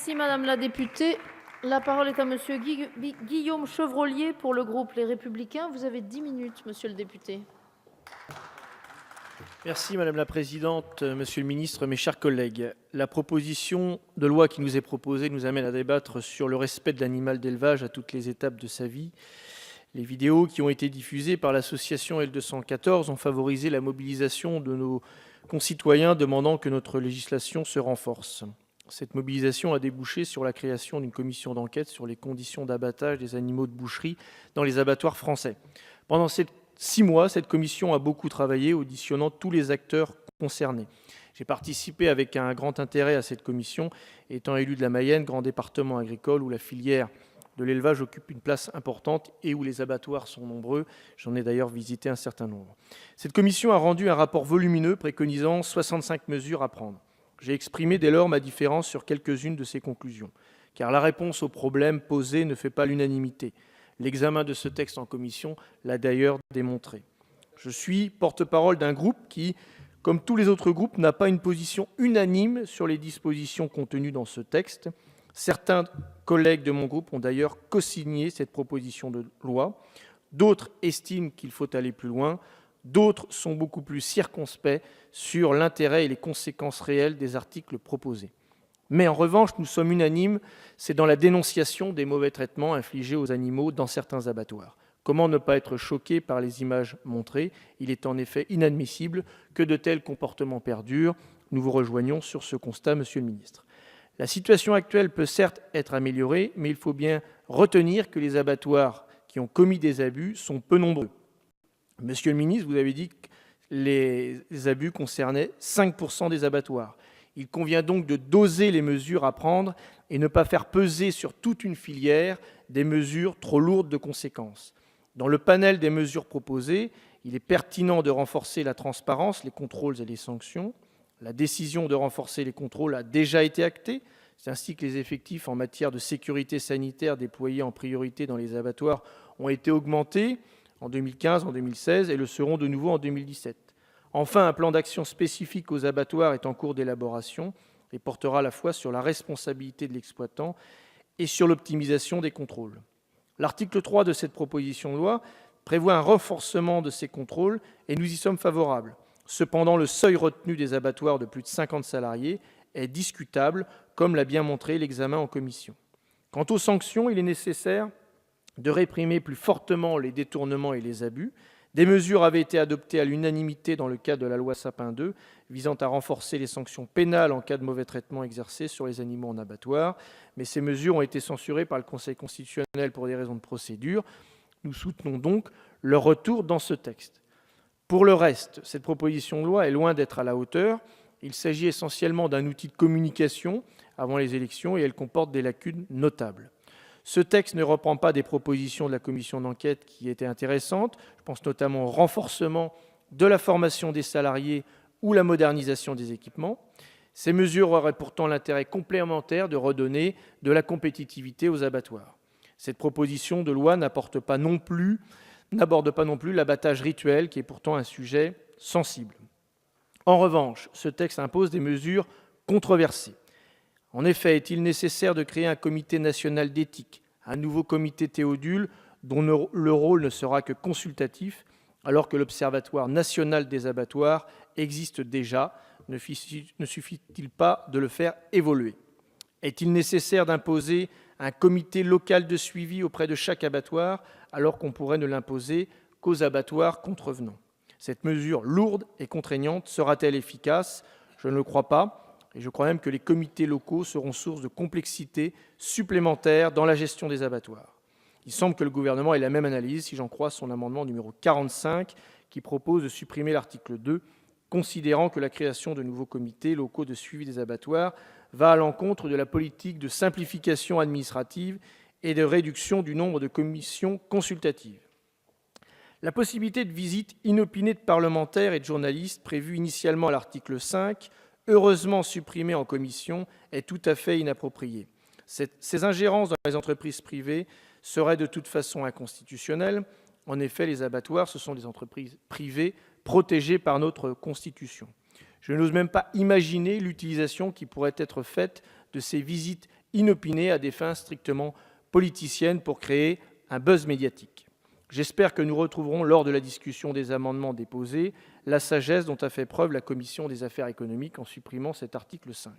Merci madame la députée. La parole est à monsieur Guillaume Chevrollier pour le groupe Les Républicains. Vous avez 10 minutes, monsieur le député. Merci Madame la Présidente, Monsieur le Ministre, mes chers collègues. La proposition de loi qui nous est proposée nous amène à débattre sur le respect de l'animal d'élevage à toutes les étapes de sa vie. Les vidéos qui ont été diffusées par l'association L214 ont favorisé la mobilisation de nos concitoyens demandant que notre législation se renforce. Cette mobilisation a débouché sur la création d'une commission d'enquête sur les conditions d'abattage des animaux de boucherie dans les abattoirs français. Pendant ces 6 mois, cette commission a beaucoup travaillé, auditionnant tous les acteurs concernés. J'ai participé avec un grand intérêt à cette commission, étant élu de la Mayenne, grand département agricole où la filière de l'élevage occupe une place importante et où les abattoirs sont nombreux. J'en ai d'ailleurs visité un certain nombre. Cette commission a rendu un rapport volumineux préconisant 65 mesures à prendre. J'ai exprimé dès lors ma différence sur quelques-unes de ces conclusions, car la réponse aux problèmes posés ne fait pas l'unanimité. L'examen de ce texte en commission l'a d'ailleurs démontré. Je suis porte-parole d'un groupe qui, comme tous les autres groupes, n'a pas une position unanime sur les dispositions contenues dans ce texte. Certains collègues de mon groupe ont d'ailleurs co-signé cette proposition de loi. D'autres estiment qu'il faut aller plus loin. D'autres sont beaucoup plus circonspects sur l'intérêt et les conséquences réelles des articles proposés. Mais en revanche, nous sommes unanimes, c'est dans la dénonciation des mauvais traitements infligés aux animaux dans certains abattoirs. Comment ne pas être choqué par les images montrées? Il est en effet inadmissible que de tels comportements perdurent. Nous vous rejoignons sur ce constat, Monsieur le Ministre. La situation actuelle peut certes être améliorée, mais il faut bien retenir que les abattoirs qui ont commis des abus sont peu nombreux. Monsieur le Ministre, vous avez dit que les abus concernaient 5% des abattoirs. Il convient donc de doser les mesures à prendre et ne pas faire peser sur toute une filière des mesures trop lourdes de conséquences. Dans le panel des mesures proposées, il est pertinent de renforcer la transparence, les contrôles et les sanctions. La décision de renforcer les contrôles a déjà été actée. C'est ainsi que les effectifs en matière de sécurité sanitaire déployés en priorité dans les abattoirs ont été augmentés en 2015, en 2016 et le seront de nouveau en 2017. Enfin, un plan d'action spécifique aux abattoirs est en cours d'élaboration et portera à la fois sur la responsabilité de l'exploitant et sur l'optimisation des contrôles. L'article 3 de cette proposition de loi prévoit un renforcement de ces contrôles et nous y sommes favorables. Cependant, le seuil retenu des abattoirs de plus de 50 salariés est discutable, comme l'a bien montré l'examen en commission. Quant aux sanctions, il est nécessaire de réprimer plus fortement les détournements et les abus. Des mesures avaient été adoptées à l'unanimité dans le cadre de la loi Sapin II, visant à renforcer les sanctions pénales en cas de mauvais traitement exercé sur les animaux en abattoir. Mais ces mesures ont été censurées par le Conseil constitutionnel pour des raisons de procédure. Nous soutenons donc leur retour dans ce texte. Pour le reste, cette proposition de loi est loin d'être à la hauteur. Il s'agit essentiellement d'un outil de communication avant les élections et elle comporte des lacunes notables. Ce texte ne reprend pas des propositions de la commission d'enquête qui étaient intéressantes. Je pense notamment au renforcement de la formation des salariés ou la modernisation des équipements. Ces mesures auraient pourtant l'intérêt complémentaire de redonner de la compétitivité aux abattoirs. Cette proposition de loi n'aborde pas non plus l'abattage rituel, qui est pourtant un sujet sensible. En revanche, ce texte impose des mesures controversées. En effet, est-il nécessaire de créer un comité national d'éthique, un nouveau comité Théodule dont le rôle ne sera que consultatif, alors que l'Observatoire national des abattoirs existe déjà? Ne suffit-il pas de le faire évoluer? Est-il nécessaire d'imposer un comité local de suivi auprès de chaque abattoir, alors qu'on pourrait ne l'imposer qu'aux abattoirs contrevenants? Cette mesure lourde et contraignante sera-t-elle efficace? Je ne le crois pas. Et je crois même que les comités locaux seront source de complexité supplémentaire dans la gestion des abattoirs. Il semble que le gouvernement ait la même analyse, si j'en crois son amendement numéro 45, qui propose de supprimer l'article 2, considérant que la création de nouveaux comités locaux de suivi des abattoirs va à l'encontre de la politique de simplification administrative et de réduction du nombre de commissions consultatives. La possibilité de visite inopinée de parlementaires et de journalistes, prévue initialement à l'article 5, heureusement supprimée en commission, est tout à fait inappropriée. Ces ingérences dans les entreprises privées seraient de toute façon inconstitutionnelles. En effet, les abattoirs, ce sont des entreprises privées protégées par notre Constitution. Je n'ose même pas imaginer l'utilisation qui pourrait être faite de ces visites inopinée à des fins strictement politiciennes pour créer un buzz médiatique. J'espère que nous retrouverons, lors de la discussion des amendements déposés, la sagesse dont a fait preuve la commission des affaires économiques en supprimant cet article 5.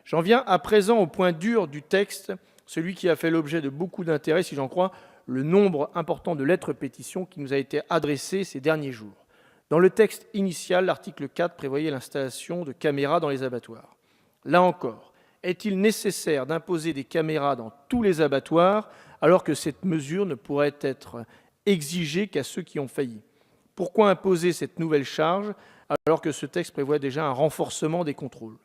J'en viens à présent au point dur du texte, celui qui a fait l'objet de beaucoup d'intérêt, si j'en crois le nombre important de lettres pétitions qui nous a été adressé ces derniers jours. Dans le texte initial, l'article 4 prévoyait l'installation de caméras dans les abattoirs. Là encore, est-il nécessaire d'imposer des caméras dans tous les abattoirs alors que cette mesure ne pourrait être exigée qu'à ceux qui ont failli? Pourquoi imposer cette nouvelle charge alors que ce texte prévoit déjà un renforcement des contrôles?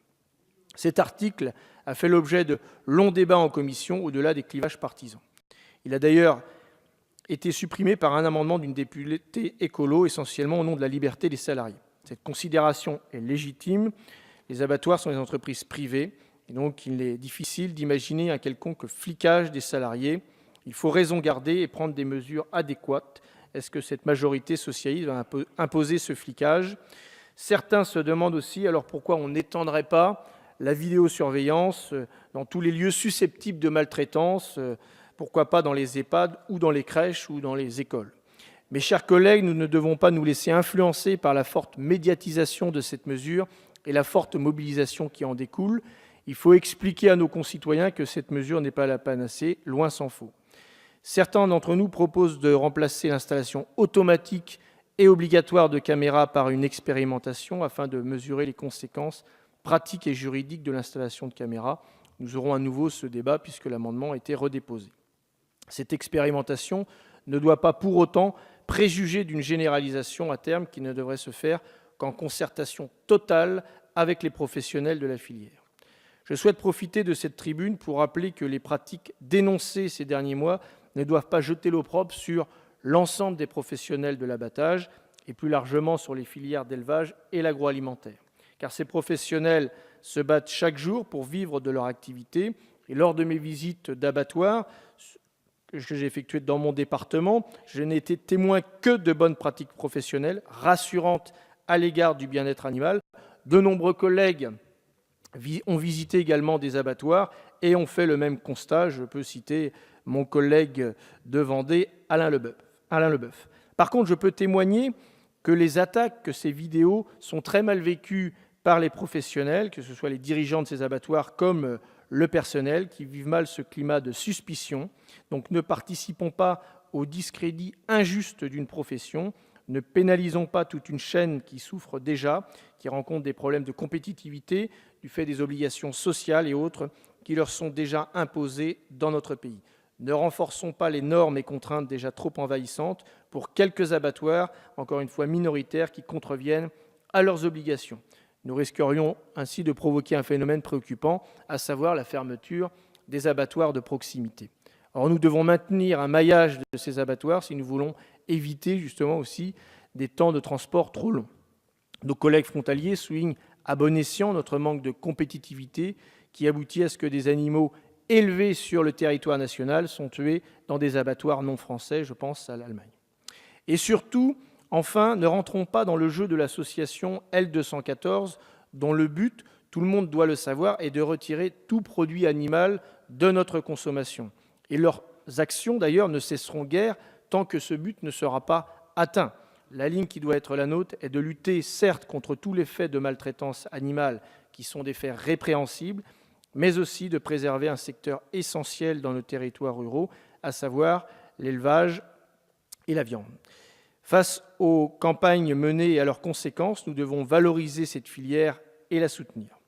Cet article a fait l'objet de longs débats en commission au-delà des clivages partisans. Il a d'ailleurs été supprimé par un amendement d'une députée écolo, essentiellement au nom de la liberté des salariés. Cette considération est légitime. Les abattoirs sont des entreprises privées, et donc il est difficile d'imaginer un quelconque flicage des salariés. Il faut raison garder et prendre des mesures adéquates. Est-ce que cette majorité socialiste va imposer ce flicage? Certains se demandent aussi alors pourquoi on n'étendrait pas la vidéosurveillance dans tous les lieux susceptibles de maltraitance, pourquoi pas dans les EHPAD ou dans les crèches ou dans les écoles. Mes chers collègues, nous ne devons pas nous laisser influencer par la forte médiatisation de cette mesure et la forte mobilisation qui en découle. Il faut expliquer à nos concitoyens que cette mesure n'est pas la panacée, loin s'en faut. Certains d'entre nous proposent de remplacer l'installation automatique et obligatoire de caméras par une expérimentation afin de mesurer les conséquences pratiques et juridiques de l'installation de caméras. Nous aurons à nouveau ce débat puisque l'amendement a été redéposé. Cette expérimentation ne doit pas pour autant préjuger d'une généralisation à terme qui ne devrait se faire qu'en concertation totale avec les professionnels de la filière. Je souhaite profiter de cette tribune pour rappeler que les pratiques dénoncées ces derniers mois ne doivent pas jeter l'opprobre sur l'ensemble des professionnels de l'abattage et plus largement sur les filières d'élevage et l'agroalimentaire. Car ces professionnels se battent chaque jour pour vivre de leur activité. Et lors de mes visites d'abattoirs que j'ai effectuées dans mon département, je n'ai été témoin que de bonnes pratiques professionnelles, rassurantes à l'égard du bien-être animal. De nombreux collègues ont visité également des abattoirs et ont fait le même constat. Je peux citer mon collègue de Vendée, Alain Leboeuf. Par contre, je peux témoigner que les attaques, que ces vidéos sont très mal vécues par les professionnels, que ce soit les dirigeants de ces abattoirs comme le personnel, qui vivent mal ce climat de suspicion. Donc ne participons pas au discrédit injuste d'une profession, ne pénalisons pas toute une chaîne qui souffre déjà, qui rencontre des problèmes de compétitivité du fait des obligations sociales et autres qui leur sont déjà imposées dans notre pays. Ne renforçons pas les normes et contraintes déjà trop envahissantes pour quelques abattoirs, encore une fois minoritaires, qui contreviennent à leurs obligations. Nous risquerions ainsi de provoquer un phénomène préoccupant, à savoir la fermeture des abattoirs de proximité. Or, nous devons maintenir un maillage de ces abattoirs si nous voulons éviter justement aussi des temps de transport trop longs. Nos collègues frontaliers soulignent à bon escient notre manque de compétitivité qui aboutit à ce que des animaux élevés sur le territoire national sont tués dans des abattoirs non français, je pense à l'Allemagne. Et surtout, enfin, ne rentrons pas dans le jeu de l'association L214, dont le but, tout le monde doit le savoir, est de retirer tout produit animal de notre consommation. Et leurs actions, d'ailleurs, ne cesseront guère tant que ce but ne sera pas atteint. La ligne qui doit être la nôtre est de lutter, certes, contre tous les faits de maltraitance animale qui sont des faits répréhensibles, mais aussi de préserver un secteur essentiel dans nos territoires ruraux, à savoir l'élevage et la viande. Face aux campagnes menées et à leurs conséquences, nous devons valoriser cette filière et la soutenir.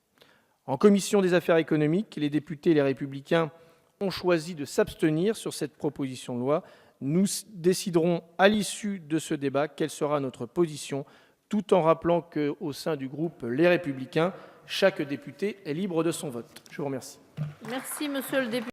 En commission des affaires économiques, les députés et les Républicains ont choisi de s'abstenir sur cette proposition de loi. Nous déciderons à l'issue de ce débat quelle sera notre position, tout en rappelant qu'au sein du groupe Les Républicains, chaque député est libre de son vote. Je vous remercie. Merci, monsieur le député.